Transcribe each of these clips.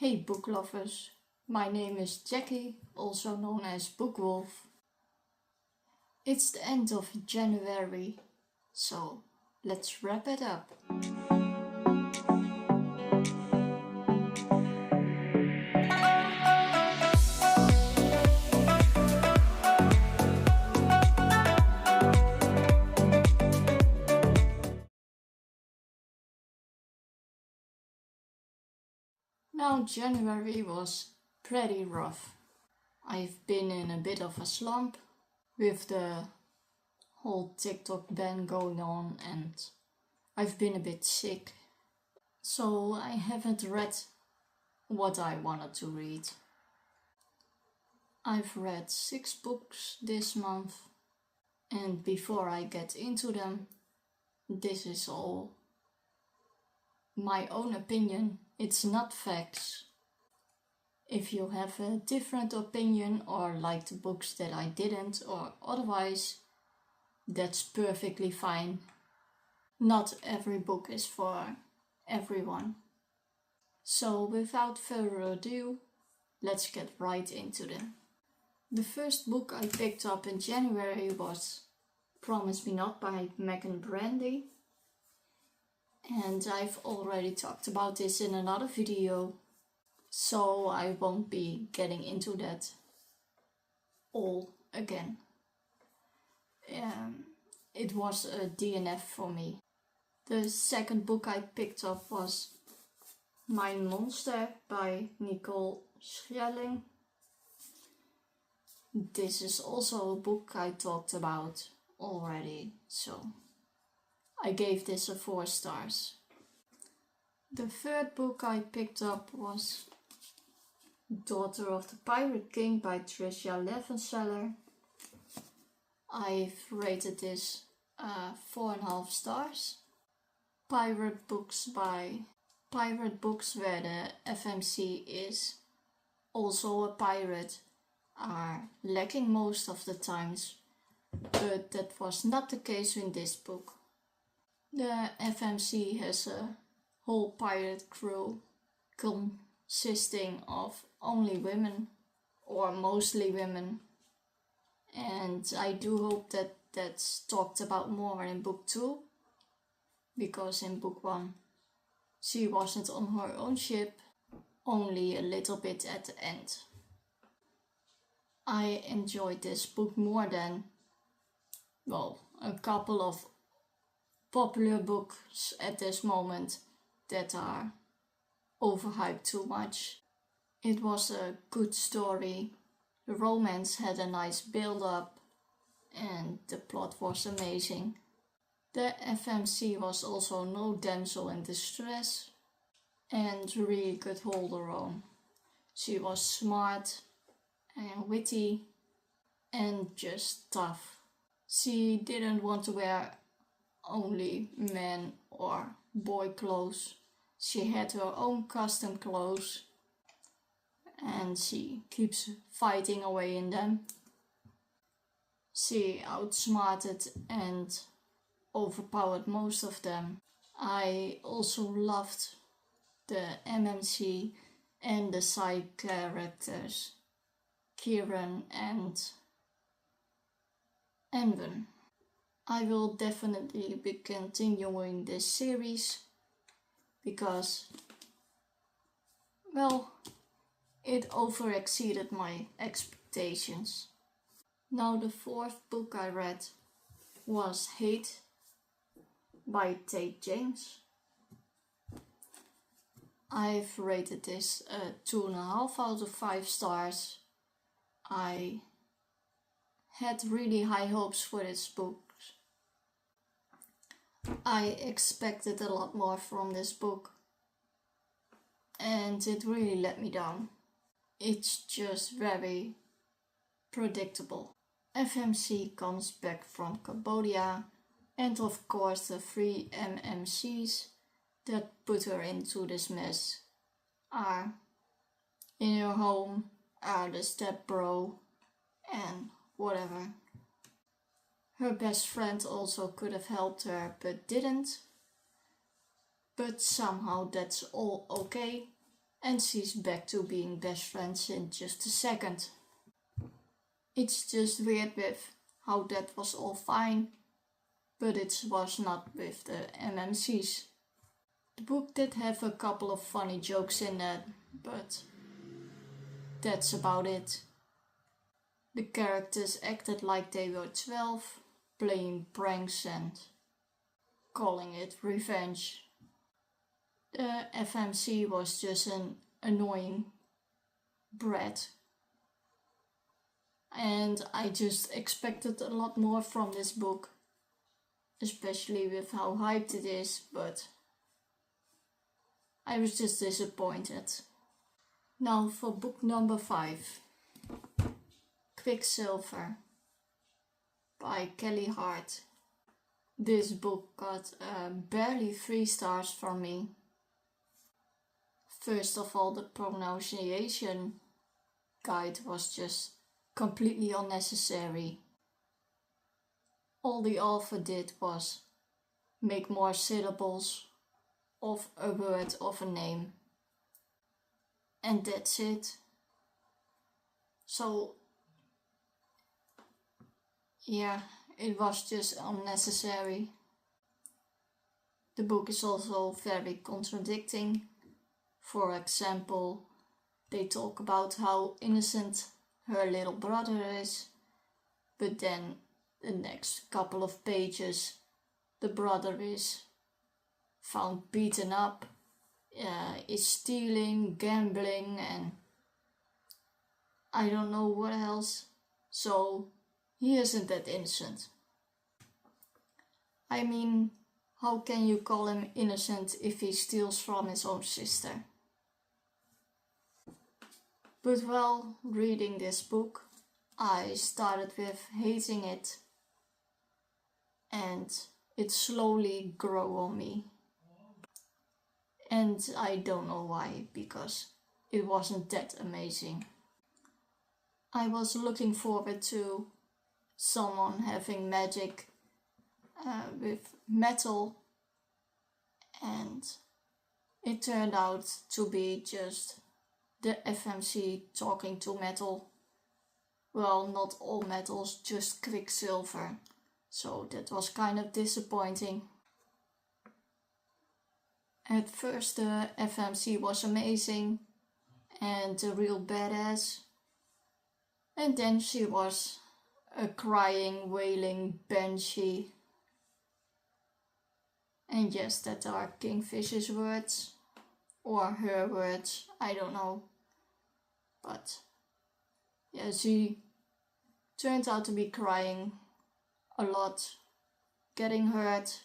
Hey book lovers, my name is Jackie, also known as Bookwolf. It's the end of January, so let's wrap it up. Now January was pretty rough. I've been in a bit of a slump with the whole TikTok ban going on and I've been a bit sick. So I haven't read what I wanted to read. I've read 6 books this month, and before I get into them, this is all my own opinion. It's not facts. If you have a different opinion or like the books that I didn't or otherwise, that's perfectly fine. Not every book is for everyone. So without further ado, let's get right into them. The first book I picked up in January was Promise Me Not by Megan Brandy. And I've already talked about this in another video, so I won't be getting into that all again. It was a DNF for me. The second book I picked up was Mein Monster by Nicole Schelling. This is also a book I talked about already, so I gave this a 4 stars. The third book I picked up was Daughter of the Pirate King by Tricia Levenseller. I've rated this 4.5 stars. Pirate books where the FMC is also a pirate are lacking most of the times, but that was not the case in this book. The FMC has a whole pirate crew consisting of only women, or mostly women, and I do hope that that's talked about more in book 2, because in book 1 she wasn't on her own ship, only a little bit at the end. I enjoyed this book more than, a couple of popular books at this moment that are overhyped too much. It was a good story, the romance had a nice build-up, and the plot was amazing. The FMC was also no damsel in distress and really could hold her own. She was smart and witty and just tough. She didn't want to wear only men or boy clothes. She had her own custom clothes and she keeps fighting away in them. She outsmarted and overpowered most of them. I also loved the MMC and the side characters, Kieran and Enven. I will definitely be continuing this series because, it over-exceeded my expectations. Now the fourth book I read was Hate by Tate James. I've rated this 2.5 out of 5 stars. I had really high hopes for this book. I expected a lot more from this book, and it really let me down. It's just very predictable. FMC comes back from Cambodia, and of course the 3 MMCs that put her into this mess are in her home, are the stepbro and whatever. Her best friend also could have helped her but didn't. But somehow that's all okay. and she's back to being best friends in just a second. It's just weird with how that was all fine, but it was not with the MMCs. The book did have a couple of funny jokes in it, but that's about it. The characters acted like they were 12, playing pranks and calling it revenge. The FMC was just an annoying brat. And I just expected a lot more from this book, especially with how hyped it is, but I was just disappointed. Now for book number 5, Quicksilver by Kelly Hart. This book got barely 3 stars from me. First of all, the pronunciation guide was just completely unnecessary. All the author did was make more syllables of a word of a name. And that's it. So, yeah, it was just unnecessary. The book is also very contradicting. For example, they talk about how innocent her little brother is, but then the next couple of pages the brother is found beaten up, is stealing, gambling, and I don't know what else, so he isn't that innocent. I mean, how can you call him innocent if he steals from his own sister? But while reading this book, I started with hating it, and it slowly grew on me. And I don't know why, because it wasn't that amazing. I was looking forward to someone having magic with metal, and it turned out to be just the FMC talking to metal. Well, not all metals, just Quicksilver. So that was kind of disappointing. At first the FMC was amazing and a real badass. And then she was a crying, wailing banshee. And yes, that are Kingfisher's words. Or her words, I don't know. But yeah, she turned out to be crying a lot, getting hurt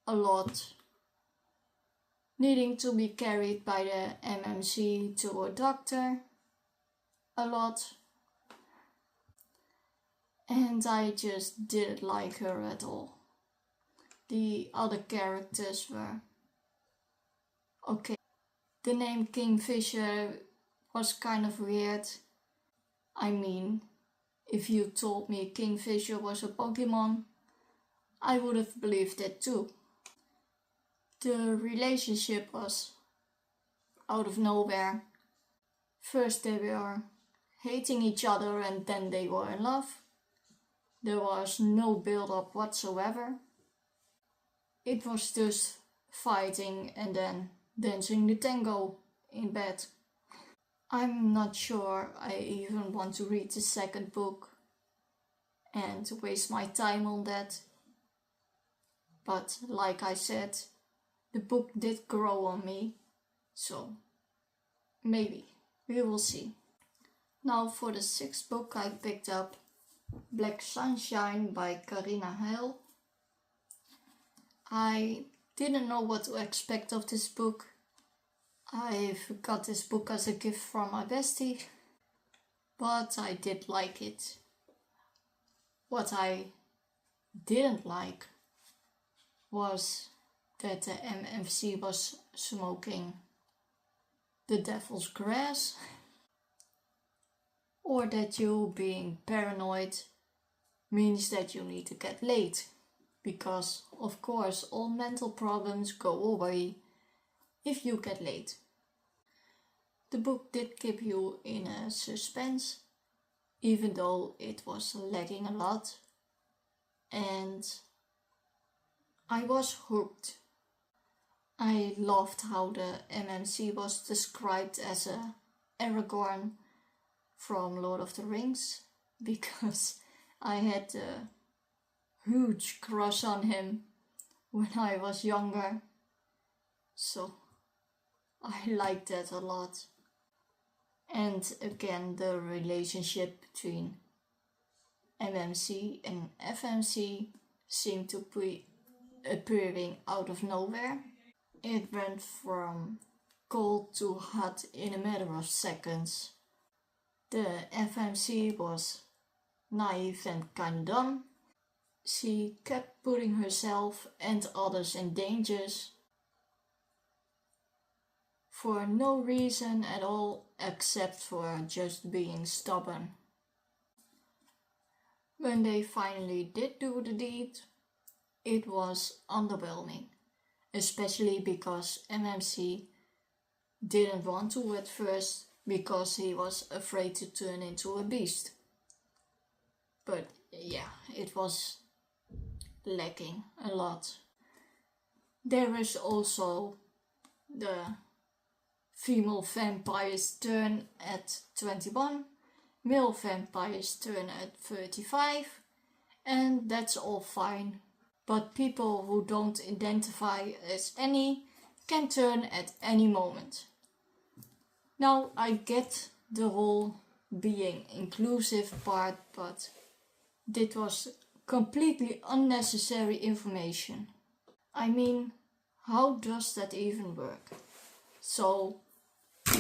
a lot, needing to be carried by the MMC to a doctor a lot. And I just didn't like her at all. The other characters were okay. The name Kingfisher was kind of weird. I mean, if you told me Kingfisher was a Pokemon, I would have believed that too. The relationship was out of nowhere. First they were hating each other and then they were in love. There was no build-up whatsoever. It was just fighting and then dancing the tango in bed. I'm not sure I even want to read the second book and waste my time on that. But like I said, the book did grow on me, so maybe, we will see. Now for the 6th book I picked up, Black Sunshine by Karina Heil. I didn't know what to expect of this book. I got this book as a gift from my bestie, but I did like it. What I didn't like was that the MMC was smoking the devil's grass, or that you being paranoid means that you need to get laid, because of course all mental problems go away if you get laid. the book did keep you in a suspense, even though it was lagging a lot, and I was hooked. I loved how the MMC was described as a Aragorn from Lord of the Rings, because I had a huge crush on him when I was younger, so I liked that a lot. And again, the relationship between MMC and FMC seemed to be appearing out of nowhere. It went from cold to hot in a matter of seconds. The FMC was naive and kinda dumb. She kept putting herself and others in dangers for no reason at all except for just being stubborn. When they finally did do the deed, it was underwhelming, especially because MMC didn't want to at first because he was afraid to turn into a beast. But yeah, it was lacking a lot. There is also the female vampire's turn at 21, male vampire's turn at 35, and that's all fine. But people who don't identify as any can turn at any moment. Now I get the whole being inclusive part, but this was completely unnecessary information. I mean, how does that even work? So,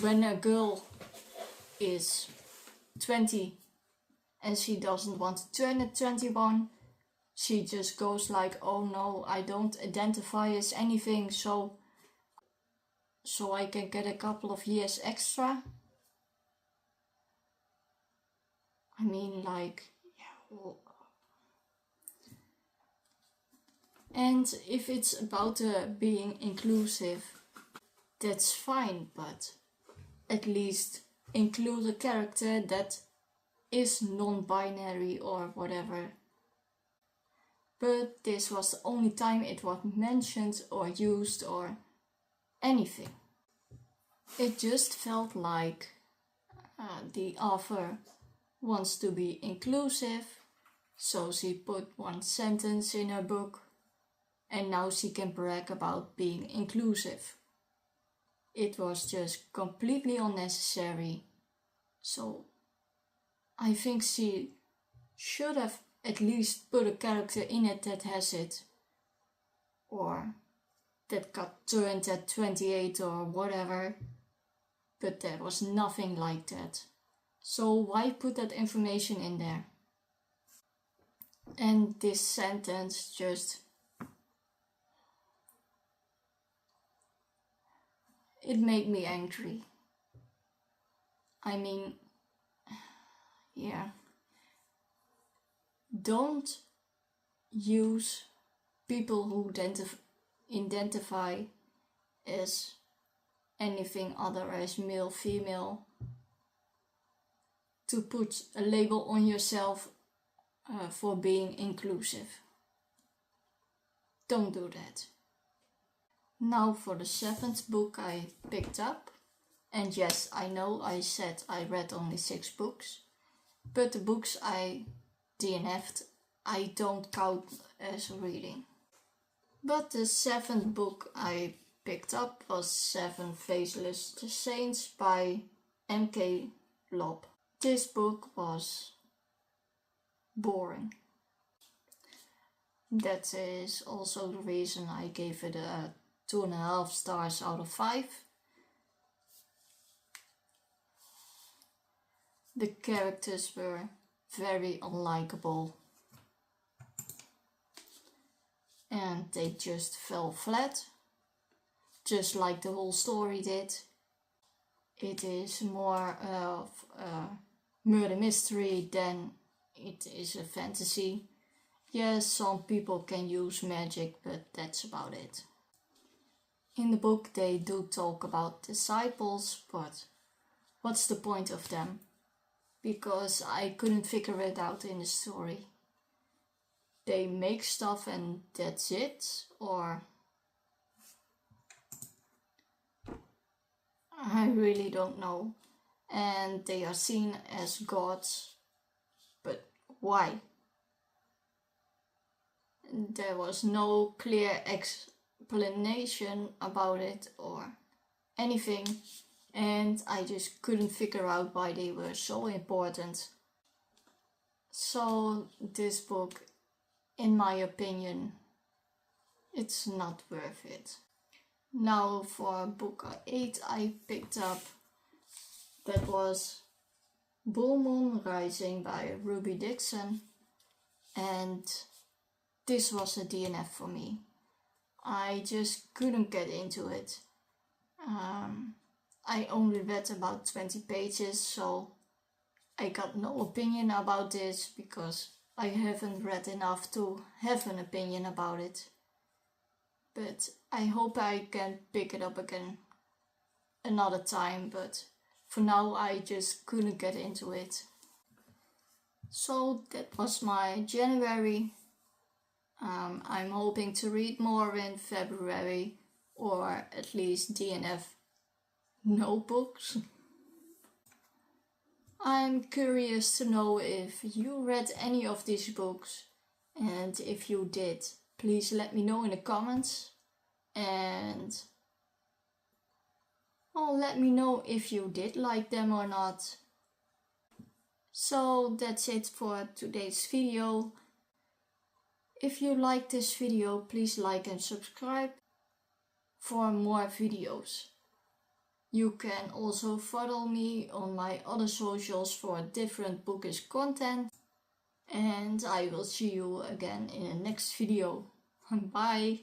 when a girl is 20 and she doesn't want to turn at 21, she just goes like, oh no, I don't identify as anything, so I can get a couple of years extra. I mean, like, yeah, well. And if it's about being inclusive, that's fine, but at least include a character that is non-binary or whatever. But this was the only time it was mentioned or used or anything. It just felt like the author wants to be inclusive, so she put one sentence in her book, and now she can brag about being inclusive. It was just completely unnecessary, so I think she should have at least put a character in it that has it, or that got turned at 28 or whatever, but there was nothing like that. So why put that information in there? And this sentence just... it made me angry. I mean, yeah. Don't use people who identify as anything other as male, female to put a label on yourself for being inclusive. Don't do that. Now for the 7th book I picked up. And yes, I know I said I read only 6 books, but the books I DNF'd I don't count as reading. But the 7th book I picked up was 7 Faceless Saints by M.K. Lobb. This book was boring. That is also the reason I gave it a 2.5 stars out of 5. The characters were very unlikable and they just fell flat, just like the whole story did. It is more of a murder mystery than it is a fantasy. Yes, some people can use magic, but that's about it. In the book they do talk about disciples, but what's the point of them? Because I couldn't figure it out in the story. They make stuff and that's it? Or I really don't know. And they are seen as gods. But why? There was no clear explanation about it or anything. And I just couldn't figure out why they were so important. So this book, in my opinion, it's not worth it. Now for book 8 I picked up, that was Bull Moon Rising by Ruby Dixon, and this was a DNF for me. I just couldn't get into it. I only read about 20 pages, so I got no opinion about this because I haven't read enough to have an opinion about it. But I hope I can pick it up again another time, but for now I just couldn't get into it. So that was my January. I'm hoping to read more in February, or at least DNF no books. I'm curious to know if you read any of these books, and if you did, please let me know in the comments, and let me know if you did like them or not. So that's it for today's video. If you like this video, please like and subscribe for more videos. You can also follow me on my other socials for different bookish content. And I will see you again in the next video. Bye!